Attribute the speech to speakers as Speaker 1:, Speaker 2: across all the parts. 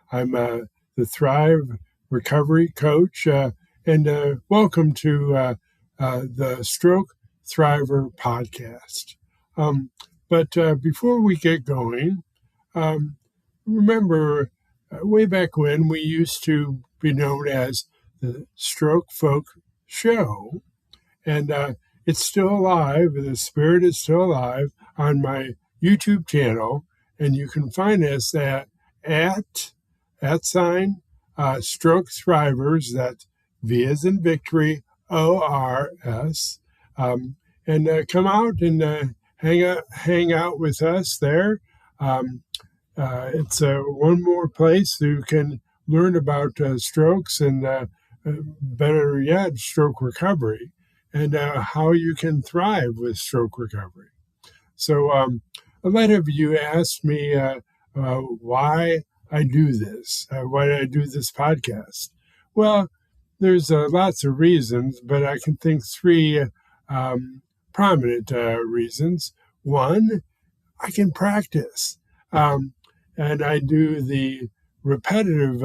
Speaker 1: I'm the Thrive Recovery Coach, and welcome to the Stroke Thriver podcast. But before we get going, remember way back when we used to be known as the Stroke Folk Show, and it's still alive. The spirit is still alive on my YouTube channel, and you can find us at Stroke Thrivors. That's V as in victory, ORS, and come out and hang out with us there. It's one more place you can learn about strokes and better yet, stroke recovery, and how you can thrive with stroke recovery. So a lot of you asked me why I do this, why I do this podcast. Well, there's lots of reasons, but I can think three prominent reasons. One, I can practice, and I do the repetitive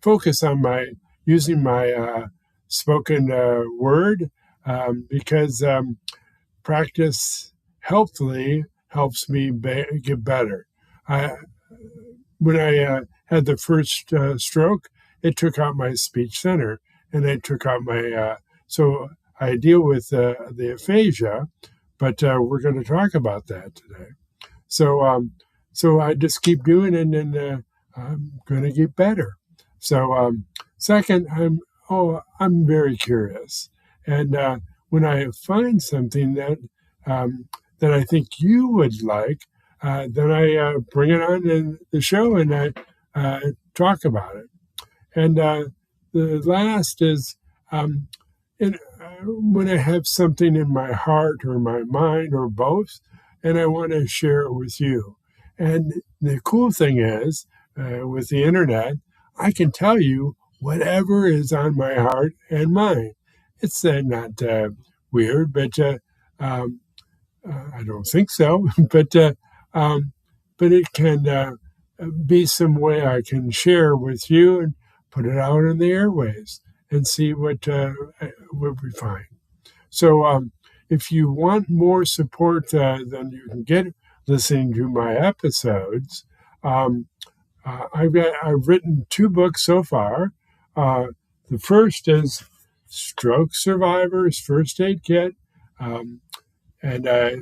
Speaker 1: focus on using my spoken word, because practice helpfully helps me get better. When I had the first stroke, it took out my speech center, and it took out my so I deal with the aphasia, but we're going to talk about that today. So I just keep doing it, and I'm going to get better. So second, I'm very curious, and when I find something that I think you would like, then I bring it on in the show and I talk about it. And the last is when I have something in my heart or my mind or both, and I want to share it with you. And the cool thing is, with the internet, I can tell you whatever is on my heart and mind. It's not weird, but I don't think so. But it can be some way I can share with you and put it out in the airways and see what we find. So if you want more support than you can get listening to my episodes, I've written 2 books so far. The first is Stroke Survivors First Aid Kit, and I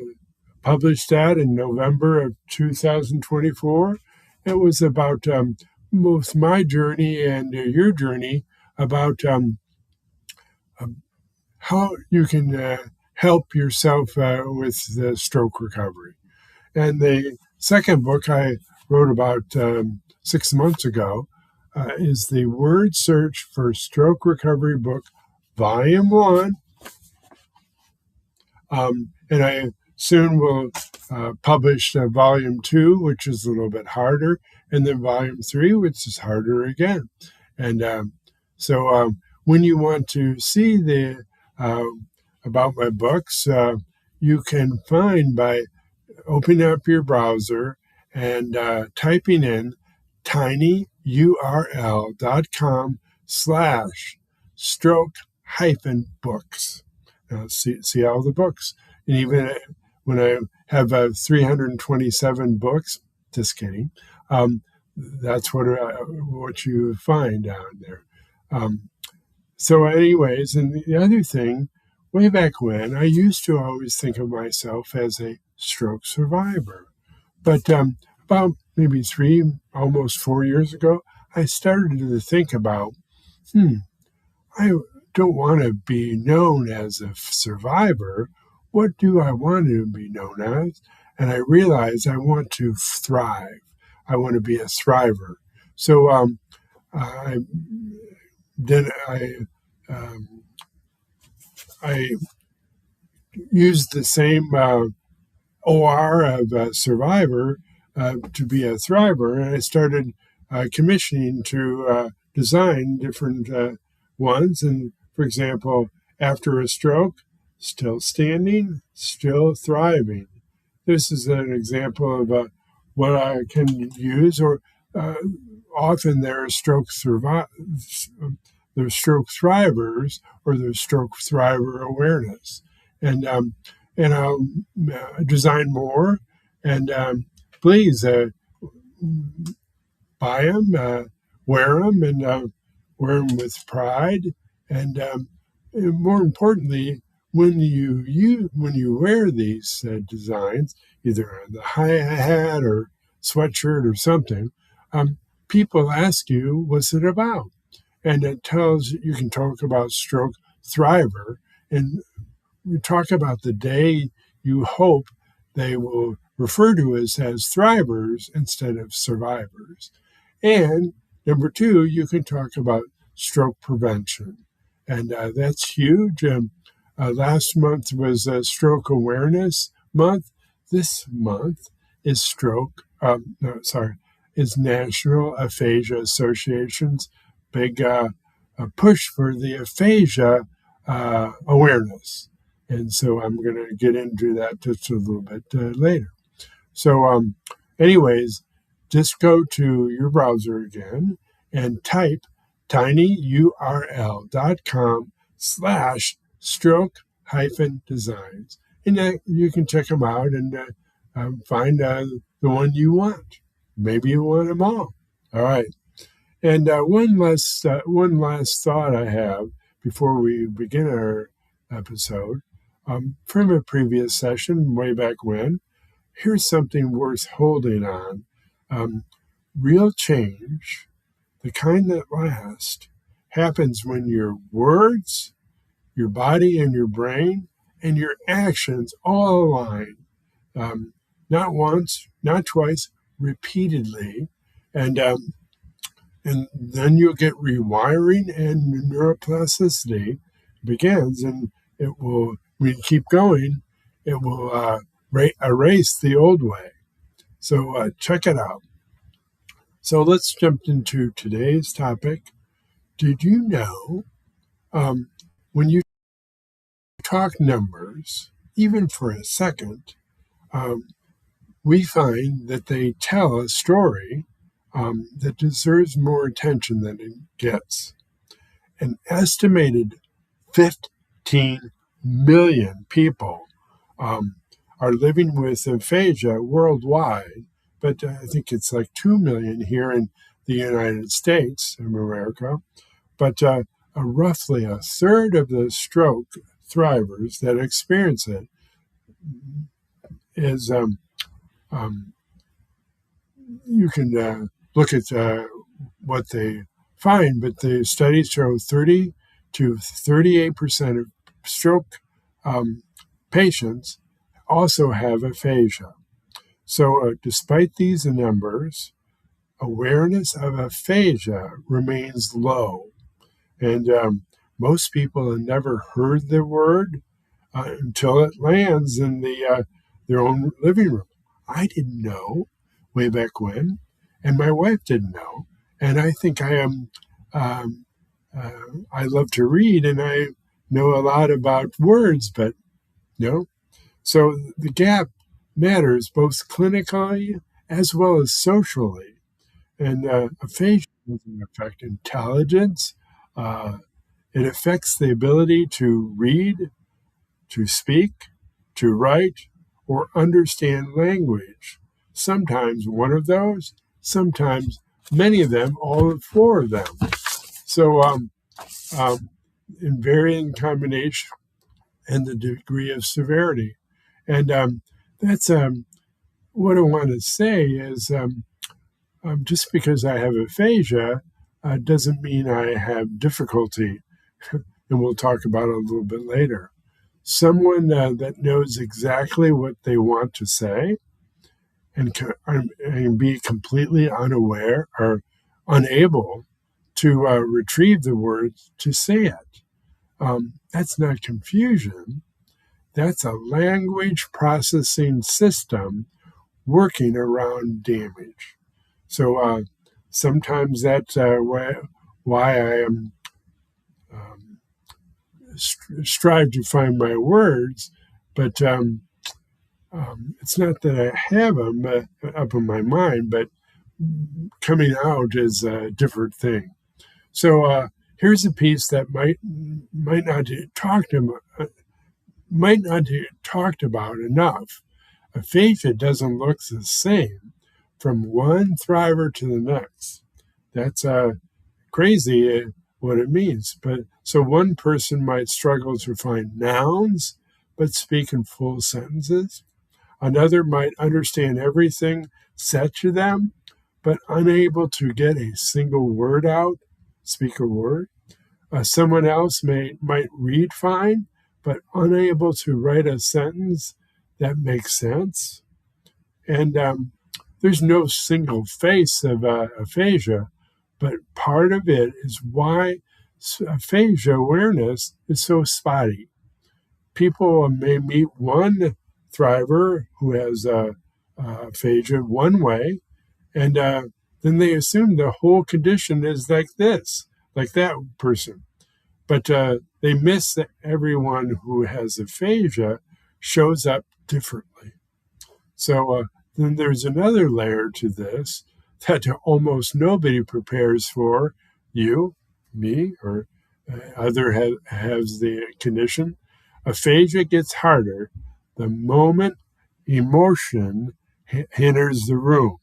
Speaker 1: published that in November of 2024. It was about both my journey and your journey about how you can help yourself with the stroke recovery. And the second book I wrote about 6 months ago is the Word Search for Stroke Recovery book, Volume 1. And I soon will publish Volume 2, which is a little bit harder, and then Volume 3, which is harder again. And so when you want to see the about my books, you can find by opening up your browser and typing in tinyurl.com/stroke-books. See all the books. And even when I have 327 books, just kidding, that's what you find down there. So anyways, and the other thing, way back when, I used to always think of myself as a stroke survivor. But about maybe 3, almost 4 years ago, I started to think about, I don't want to be known as a survivor. What do I want to be known as? And I realized I want to thrive. I want to be a thriver. So I used the same OR of a survivor to be a thriver, and I started commissioning to design different ones. And for example, after a stroke, still standing, still thriving. this is an example of what I can use, or often there are there's Stroke Thrivors, or there's Stroke Thriver awareness. And I'll design more, and please buy them, wear them, and wear them with pride. And more importantly, when you wear these designs, either on the hat or sweatshirt or something, people ask you, "What's it about?" And it tells you can talk about Stroke Thriver, and you talk about the day you hope they will refer to us as thrivers instead of survivors. And number two, you can talk about stroke prevention. And that's huge. Last month was Stroke Awareness Month. This month is is National Aphasia Association's big push for the aphasia awareness. And so I'm going to get into that just a little bit later. So anyways, just go to your browser again and type tinyurl.com/stroke-designs. And you can check them out and find the one you want. Maybe you want them all. All right. And one last thought I have before we begin our episode, from a previous session way back when. Here's something worth holding on. Real change, the kind that lasts, happens when your words, your body and your brain, and your actions all align. Not once, not twice, repeatedly. And then you'll get rewiring, and neuroplasticity begins, and it will, when you keep going, it will erase the old way. So check it out. So let's jump into today's topic. Did you know when you talk numbers, even for a second, we find that they tell a story that deserves more attention than it gets. An estimated 15 million people are living with aphasia worldwide, but I think it's like 2 million here in the United States of America. But roughly a third of the stroke thrivers that experience it is, you can look at what they find, but the studies show 30 to 38% of stroke patients also have aphasia. So despite these numbers, awareness of aphasia remains low. And most people have never heard the word until it lands in their own living room. I didn't know way back when, and my wife didn't know. And I think I love to read, and I know a lot about words, but no. So the gap matters both clinically as well as socially. And aphasia doesn't affect intelligence. It affects the ability to read, to speak, to write, or understand language. Sometimes one of those, sometimes many of them, all four of them. So in varying combination and the degree of severity. And that's what I want to say is just because I have aphasia doesn't mean I have difficulty, and we'll talk about it a little bit later. Someone that knows exactly what they want to say and be completely unaware or unable to retrieve the words to say it. That's not confusion. That's a language processing system working around damage. So sometimes that's why I am strive to find my words, but It's not that I have them up in my mind, but coming out is a different thing. So here's a piece that might not get talked about enough. Aphasia doesn't look the same from one thriver to the next. That's crazy what it means. But so one person might struggle to find nouns, but speak in full sentences. Another might understand everything said to them, but unable to get a single word out, speak a word. Someone else might read fine, but unable to write a sentence that makes sense. And there's no single face of aphasia, but part of it is why aphasia awareness is so spotty. People may meet one thriver who has aphasia one way, and then they assume the whole condition is like this, like that person. But they miss that everyone who has aphasia shows up differently. So then there's another layer to this that almost nobody prepares for. You, me, or other has the condition. Aphasia gets harder the moment emotion enters the room.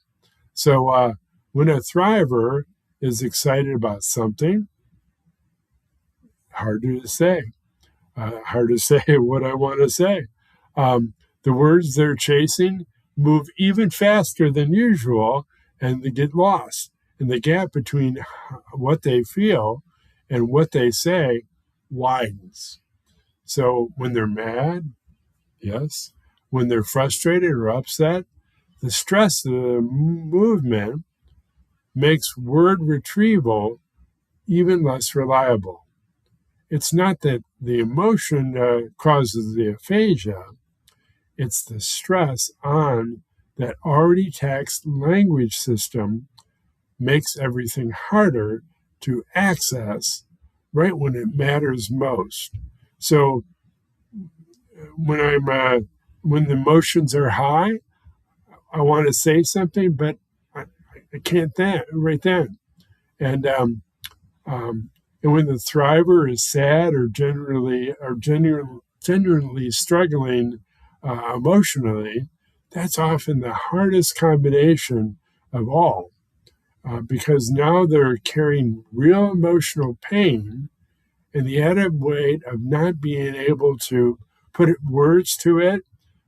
Speaker 1: So when a thriver is excited about something, hard to say what I want to say. The words they're chasing move even faster than usual, and they get lost. And the gap between what they feel and what they say widens. So when they're mad, yes. When they're frustrated or upset, the stress of the movement makes word retrieval even less reliable. It's not that the emotion causes the aphasia, it's the stress on that already taxed language system makes everything harder to access right when it matters most. So when the emotions are high, I want to say something, but I can't right then. And when the thriver is sad or genuinely struggling emotionally, that's often the hardest combination of all, because now they're carrying real emotional pain and the added weight of not being able to put words to it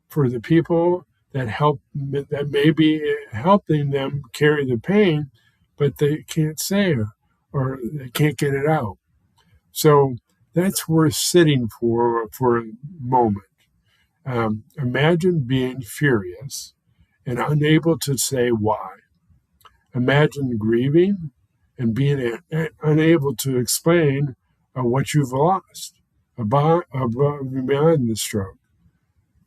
Speaker 1: for the people that may be helping them carry the pain, but they can't say or they can't get it out. So that's worth sitting for a moment. Imagine being furious and unable to say why. Imagine grieving and being unable to explain what you've lost above beyond the stroke.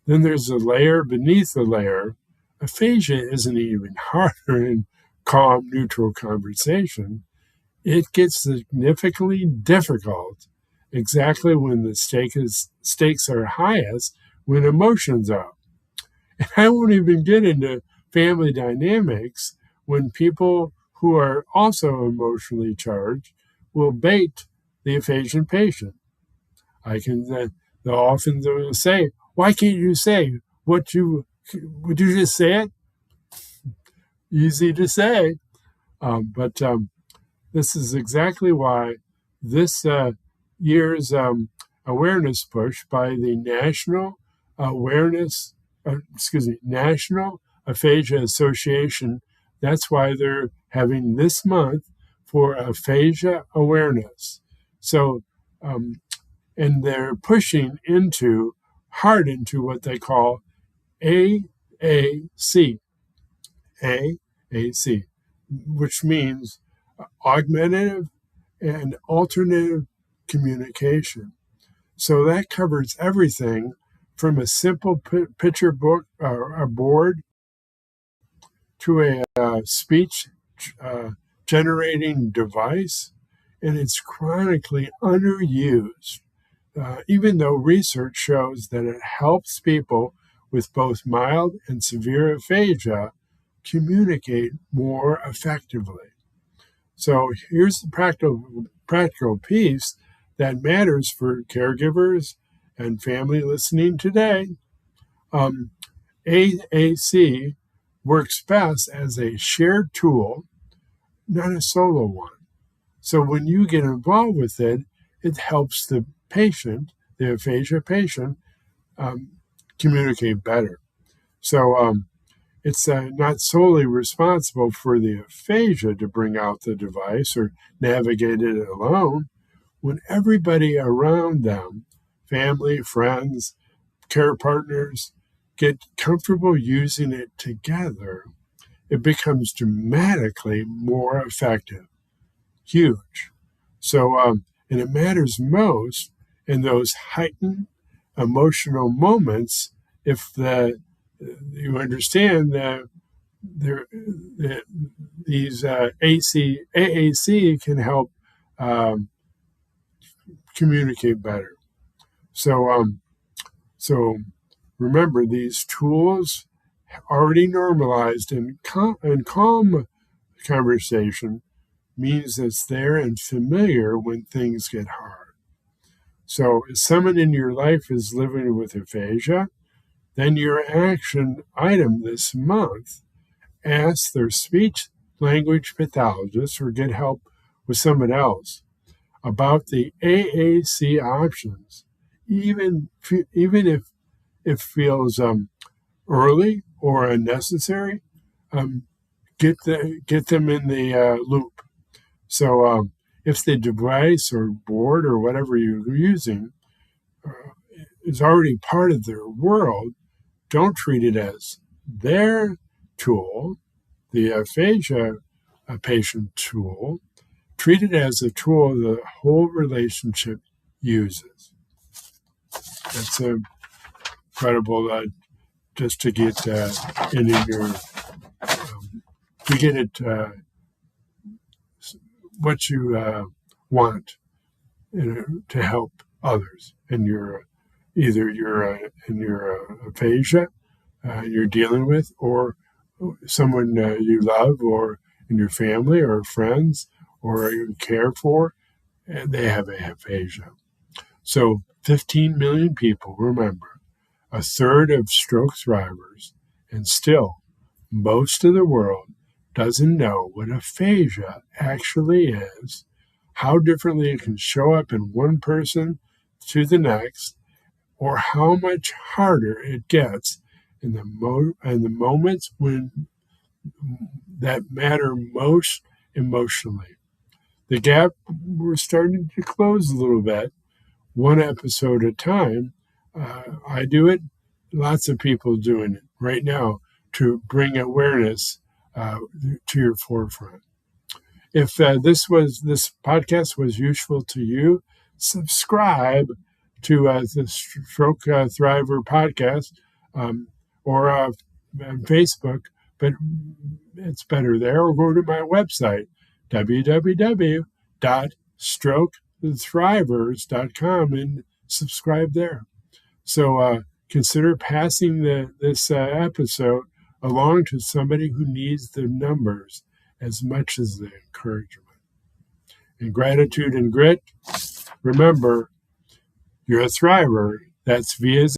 Speaker 1: Then there's a layer beneath the layer. Aphasia isn't even harder in calm, neutral conversation. It gets significantly difficult exactly when the stakes are highest, when emotions are. And I won't even get into family dynamics when people who are also emotionally charged will bait the aphasia patient. They'll often say, "Why can't you say would you just say it?" Easy to say, but this is exactly why this year's awareness push by the National Aphasia Association. That's why they're having this month for aphasia awareness. So, and they're pushing hard into what they call AAC, which means augmentative and alternative communication. So that covers everything from a simple picture book or a board to a speech generating device, and it's chronically underused, even though research shows that it helps people with both mild and severe aphasia communicate more effectively. So here's the practical piece that matters for caregivers and family listening today. AAC works best as a shared tool, not a solo one. So when you get involved with it, it helps the patient, the aphasia patient, communicate better. So it's not solely responsible for the aphasia to bring out the device or navigate it alone. When everybody around them, family, friends, care partners, get comfortable using it together, it becomes dramatically more effective. Huge. So, and it matters most in those heightened emotional moments if you understand that these AAC can help communicate better. So remember, these tools already normalized in calm conversation means it's there and familiar when things get hard. So if someone in your life is living with aphasia, then your action item this month, ask their speech language pathologist or get help with someone else about the AAC options, even if it feels early or unnecessary. Get them in the loop. So if the device or board or whatever you're using is already part of their world, don't treat it as their tool, the aphasia patient tool. Treat it as a tool the whole relationship uses. That's incredible just to get in your, to get it what you want to help others in your either in your aphasia you're dealing with, or someone you love, or in your family or friends or you care for, and they have aphasia. So 15 million people, remember, a third of stroke thrivors, and still most of the world doesn't know what aphasia actually is, how differently it can show up in one person to the next, or how much harder it gets in the moments when that matter most emotionally. The gap, we're starting to close a little bit, one episode at a time. I do it. Lots of people doing it right now to bring awareness to your forefront. If this podcast was useful to you, subscribe to the Stroke Thriver podcast or on Facebook, but it's better there. Or go to my website, www.strokethrivors.com, and subscribe there. So consider passing this episode along to somebody who needs the numbers as much as the encouragement. And gratitude and grit, remember, you're a thriver. That's via